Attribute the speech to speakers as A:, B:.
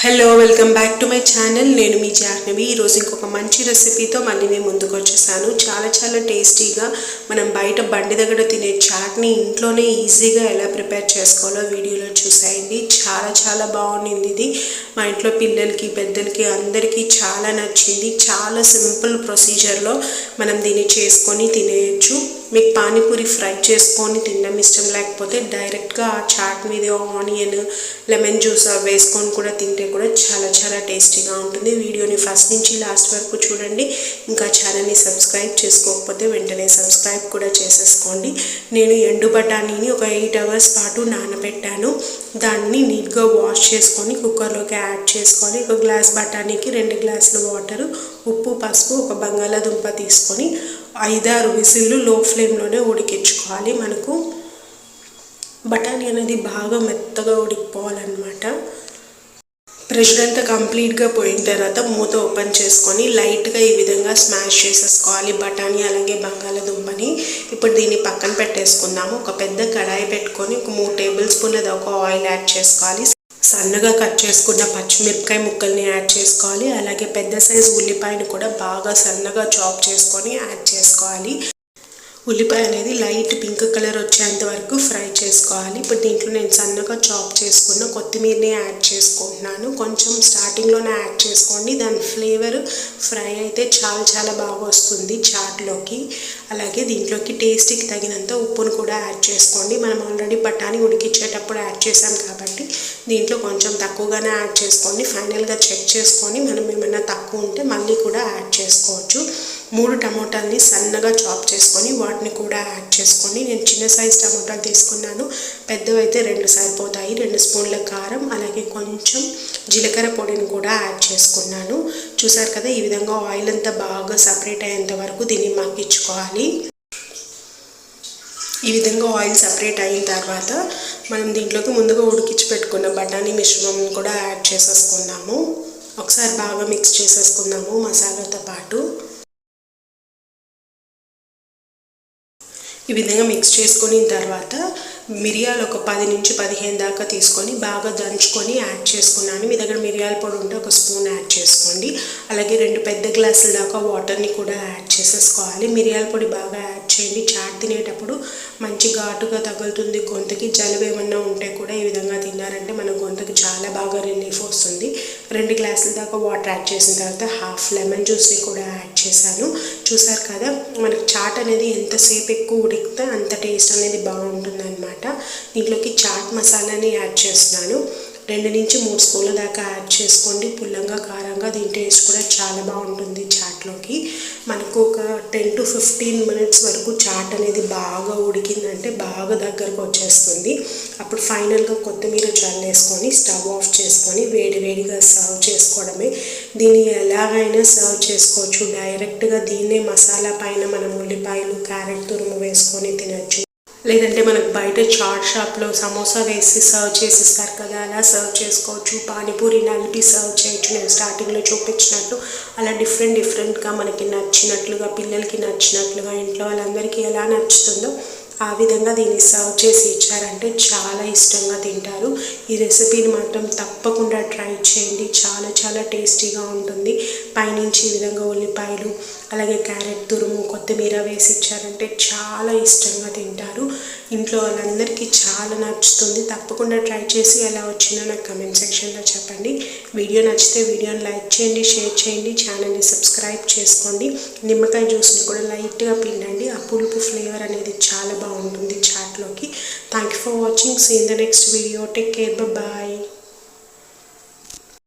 A: Hello welcome back to my channel. నేను మీ జాహ్నవి. ఈరోజు ఇంకొక మంచి రెసిపీతో మళ్ళీ నేను ముందుకు వచ్చేసాను. చాలా టేస్టీగా మనం బయట బండి దగ్గర తినే చాట్ని ఇంట్లోనే ఈజీగా ఎలా ప్రిపేర్ చేసుకోవాలో వీడియోలో చూసేయండి. చాలా బాగుంది. ఇది మా ఇంట్లో పిల్లలకి పెద్దలకి అందరికీ చాలా నచ్చింది. చాలా సింపుల్ ప్రొసీజర్లో మనం దీన్ని చేసుకొని తినేయచ్చు. మీకు పానీపూరి ఫ్రై చేసుకొని తినడం ఇష్టం లేకపోతే డైరెక్ట్గా ఆ చాట్ మీద ఆనియన్ లెమన్ జ్యూస్ వేసుకొని కూడా తింటే కూడా చాలా టేస్టీగా ఉంటుంది. వీడియోని ఫస్ట్ నుంచి లాస్ట్ వరకు చూడండి. ఇంకా ఛానల్ని సబ్స్క్రైబ్ చేసుకోకపోతే వెంటనే సబ్స్క్రైబ్ కూడా చేసేసుకోండి. నేను ఎండు బఠానీని ఒక 8 hours పాటు నానబెట్టాను. దాన్ని నీట్గా వాష్ చేసుకొని కుక్కర్లోకి యాడ్ చేసుకోవాలి. ఒక గ్లాస్ బఠానీకి 2 గ్లాసుల వాటర్, ఉప్పు, పసుపు, ఒక బంగాళాదుంప తీసుకొని 5-6 విజిల్లు లో ఫ్లేమ్లోనే ఉడికించుకోవాలి. మనకు బఠానీ అనేది బాగా మెత్తగా ఉడికిపోవాలన్నమాట. ప్రెషర్ అంతా కంప్లీట్గా పోయిన తర్వాత మూత ఓపెన్ చేసుకొని లైట్గా ఈ విధంగా స్మాష్ చేసేసుకోవాలి బఠానీ అలాగే బంగాళాదుంపని. ఇప్పుడు దీన్ని పక్కన పెట్టేసుకుందాము. ఒక పెద్ద కడాయి పెట్టుకొని ఒక 3 టేబుల్ స్పూన్ల దాకా ఆయిల్ యాడ్ చేసుకోవాలి. సన్నగా కట్ చేసుకున్న పచ్చిమిరపకాయ ముక్కల్ని యాడ్ చేసుకోవాలి. అలాగే పెద్ద సైజు ఉల్లిపాయను కూడా బాగా సన్నగా చాప్ చేసుకొని యాడ్ చేసుకోవాలి. ఉల్లిపాయ అనేది లైట్ పింక్ కలర్ వచ్చేంత వరకు ఫ్రై చేసుకోవాలి. ఇప్పుడు దీంట్లో నేను సన్నగా చాప్ చేసుకున్న కొత్తిమీరని యాడ్ చేసుకుంటున్నాను. కొంచెం స్టార్టింగ్లోనే యాడ్ చేసుకోండి. దాని ఫ్లేవర్ ఫ్రై అయితే చాలా బాగా వస్తుంది చాట్లోకి. అలాగే దీంట్లోకి టేస్ట్కి తగినంత ఉప్పును కూడా యాడ్ చేసుకోండి. మనం ఆల్రెడీ బఠానీ ఉడికించేటప్పుడు యాడ్ చేసాం కాబట్టి దీంట్లో కొంచెం తక్కువగానే యాడ్ చేసుకోండి. ఫైనల్గా చెక్ చేసుకొని మనం ఏమైనా తక్కువ ఉంటే మళ్ళీ కూడా యాడ్ చేసుకోవచ్చు. 3 టమోటాలని సన్నగా చాప్ చేసుకొని వాటిని కూడా యాడ్ చేసుకోండి. నేను చిన్న సైజ్ టమోటాలు తీసుకున్నాను. పెద్దవైతే 2 సరిపోతాయి. 2 స్పూన్ల కారం అలాగే కొంచెం జీలకర్ర పొడిని కూడా యాడ్ చేసుకున్నాను. చూసారు కదా, ఈ విధంగా ఆయిల్ అంతా బాగా సపరేట్ అయ్యేంత వరకు దీన్ని మగ్గించుకోవాలి. ఈ విధంగా ఆయిల్ సపరేట్ అయిన తర్వాత మనం దీంట్లోకి ముందుగా ఉడికించి పెట్టుకున్న బఠానీ మిశ్రమం కూడా యాడ్ చేసేసుకున్నాము. ఒకసారి బాగా మిక్స్ చేసేసుకుందాము మసాలాతో పాటు. ఈ విధంగా మిక్స్ చేసుకున్న తర్వాత మిరియాలు ఒక 10 నుంచి 15 దాకా తీసుకొని బాగా దంచుకొని యాడ్ చేసుకున్నాను. మీ దగ్గర మిరియాల పొడి ఉంటే 1 స్పూన్ యాడ్ చేసుకోండి. అలాగే 2 పెద్ద గ్లాసుల దాకా వాటర్ని కూడా యాడ్ చేసేసుకోవాలి. మిరియాల పొడి బాగా యాడ్ చేయండి. చాట్ తినేటప్పుడు మంచి ఘాటుగా తగులుతుంది గొంతుకి. జలుబు ఏమన్నా ఉంటే కూడా ఈ విధంగా తిన్నారంటే మన గొంతుకి చాలా బాగా రిలీఫ్ వస్తుంది. 2 గ్లాసుల దాకా వాటర్ యాడ్ చేసిన తర్వాత హాఫ్ లెమన్ జ్యూస్ని కూడా యాడ్ చేశాను. చూసారు కదా, మనకు చాట్ అనేది ఎంతసేపు ఎక్కువ ఉడికితే అంత టేస్ట్ అనేది బాగుంటుంది అన్నమాట. దీంట్లోకి చాట్ మసాలాని యాడ్ చేస్తున్నాను. 2 నుంచి 3 స్పూన్ల దాకా యాడ్ చేసుకోండి. పుల్లంగా కారంగా దీని టేస్ట్ కూడా చాలా బాగుంటుంది చాట్లోకి. మనకు ఒక 10 to 15 minutes వరకు చాట్ అనేది బాగా ఉడికిందంటే బాగా దగ్గరకు వచ్చేస్తుంది. అప్పుడు ఫైనల్గా కొత్తిమీర చల్లేసుకొని స్టవ్ ఆఫ్ చేసుకొని వేడిగా సర్వ్ చేసుకోవడమే. దీన్ని ఎలాగైనా సర్వ్ చేసుకోవచ్చు. డైరెక్ట్గా దీన్నే మసాలా పైన మనం ఉల్లిపాయలు క్యారెట్ తురుము వేసుకొని తినచ్చు. లేదంటే మనకు బయట చాట్ షాప్లో సమోసా వేసి సర్వ్ చేసిస్తారు కదా, అలా సర్వ్ చేసుకోవచ్చు. పానీపూరి నలిపి సర్వ్ చేయొచ్చు. నేను స్టార్టింగ్లో చూపించినట్టు అలా డిఫరెంట్గా మనకి నచ్చినట్లుగా, పిల్లలకి నచ్చినట్లుగా, ఇంట్లో వాళ్ళందరికీ ఎలా నచ్చుతుందో ఆ విధంగా దీన్ని సర్వ్ చేసి ఇచ్చారంటే చాలా ఇష్టంగా తింటారు. ఈ రెసిపీని మాత్రం తప్పకుండా ట్రై చేయండి. చాలా టేస్టీగా ఉంటుంది. పైనుంచి ఈ విధంగా ఉల్లిపాయలు అలాగే క్యారెట్ తురుము కొత్తిమీర వేసి ఇచ్చారంటే చాలా ఇష్టంగా తింటారు. ఇంట్లో వాళ్ళందరికీ చాలా నచ్చుతుంది. తప్పకుండా ట్రై చేసి ఎలా వచ్చిందో నాకు కమెంట్ సెక్షన్లో చెప్పండి. వీడియో నచ్చితే వీడియోని లైక్ చేయండి, షేర్ చేయండి, ఛానల్ని సబ్స్క్రైబ్ చేసుకోండి. నిమ్మకాయ జ్యూస్ని కూడా లైట్గా పిండండి. ఆ పులుపు ఫ్లేవర్ అనేది చాలా బాగుంటుంది చాట్లోకి. Thank you for watching. See in the next video. Take care. Bye.